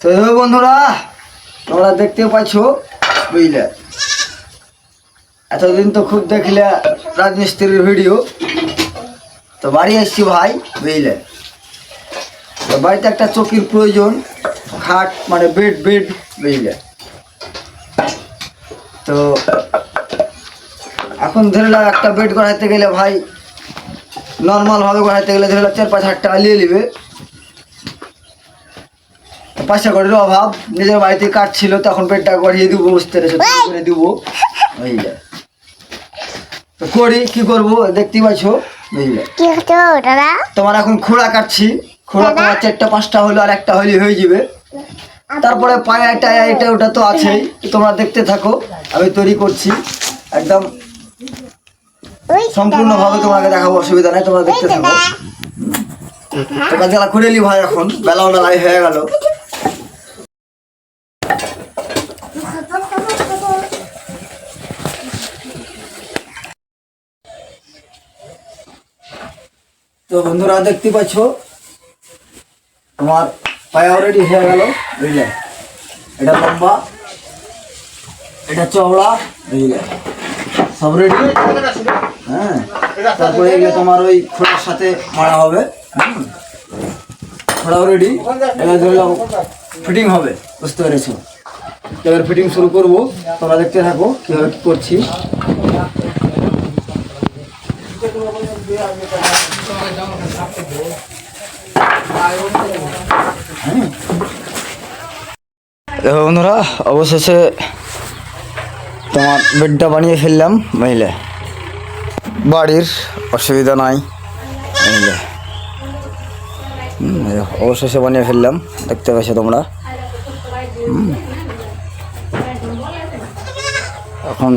তো বন্ধুরা তোমরা দেখতে পাচ্ছ বুঝলে, এতদিন তো খুব দেখলে রাজমিস্ত্রির ভিডিও, তো বাড়ি আসছি ভাই বুঝলে। তো বাড়িতে একটা চৌকির প্রয়োজন, খাট মানে বেড বুঝলে। তো এখন ধরে লাগ একটা বেড গড়াইতে গেলে ভাই নর্মালভাবে গড়াইতে গেলে ধরে লাগ 4-5 হাজার টাকা নিয়ে নেবে। পয়সা কড়ির অভাব, নিজের বাড়িতে কাঠ ছিল তখন বেডটা গড়িয়ে দিব, বুঝতে করে দিব বুঝলে। তো করি কি করবো দেখতেই পাচ্ছ বুঝলে। তোমার এখন খোঁড়া কাটছি, খোঁড়া তোমার 4টা-5টা হলো আর একটা হলে হয়ে যাবে। তারপরে পায়া টায়া এটা ওটা তো আছেই, তোমরা দেখতে থাকো। আমি তৈরি করছি একদম সম্পূর্ণভাবে, তোমাকে দেখাবো, অসুবিধা নাই, তোমরা দেখতে থাকো। তোমরা যারা করে নি ভাই, এখন বেলা বেলায় হয়ে গেল। তো বন্ধুরা দেখতে পাচ্ছ তোমার পায়া অলরেডি হয়ে গেল বুঝলে। এটা লম্বা, এটা চওড়া বুঝলে, সব রেডি। হ্যাঁ, তারপরে এগুলো তোমার ওই খোঁড়ার সাথে মারা হবে। খোঁড়াও রেডি, এবার ধরলাম ফিটিং হবে, বুঝতে পেরেছো। এবার ফিটিং শুরু করব, তোমরা দেখতে থাকো কীভাবে কী করছি। দেখো বন্ধুরা, অবশেষে তোমার বেডটা বানিয়ে ফেললাম বুঝলে। বাড়ির অসুবিধা নাই বুঝলে, অবশেষে বানিয়ে ফেললাম, দেখতে পাচ্ছ তোমরা। এখন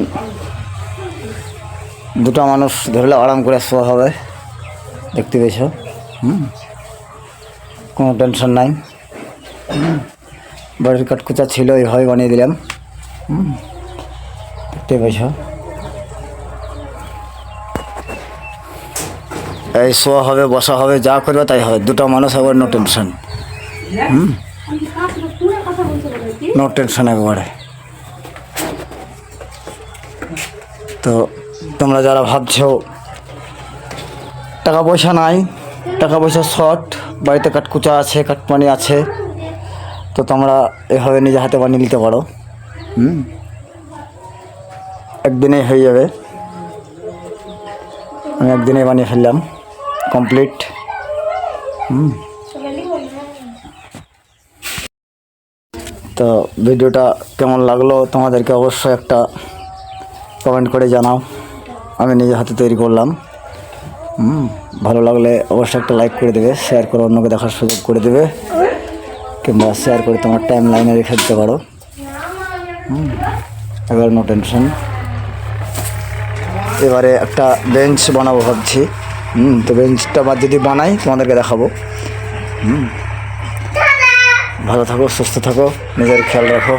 দুটো মানুষ ধরলে আরাম করে শোয়া হবে, দেখতে পেয়েছ। কোনো টেনশন নাই। বাড়ির কাঠকুচা ছিল, এইভাবে বানিয়ে দিলাম, দেখতে পেয়েছ। এই শোয়া হবে, বসা হবে, যা করবে তাই হবে। দুটো মানুষ একবার নো টেনশন, নো টেনশন একবারে। তো তোমরা যারা ভাবছো টাকা পয়সা নাই, টাকা পয়সা শর্ট, বাড়িতে কাঠকুচা আছে, কাঠমানি আছে, তো তোমরা এভাবে নিজে হাতে বানিয়ে নিতে পারো। একদিনেই হয়ে যাবে। আমি একদিনেই বানিয়ে ফেললাম কমপ্লিট। তো ভিডিওটা কেমন লাগলো তোমাদেরকে অবশ্যই একটা কমেন্ট করে জানাও। আমি নিজে হাতে তৈরি করলাম। ভালো লাগলে অবশ্যই একটা লাইক করে দেবে, শেয়ার করে অন্যকে দেখার সুযোগ করে দেবে, কিংবা শেয়ার করে তোমার টাইম লাইনে রেখে দিতে পারো। এবার নো টেনশন। এবারে একটা বেঞ্চ বানাবো ভাবছি। তো বেঞ্চটা যদি বানাই তোমাদেরকে দেখাবো। ভালো থাকো, সুস্থ থাকো, নিজের খেয়াল রাখো।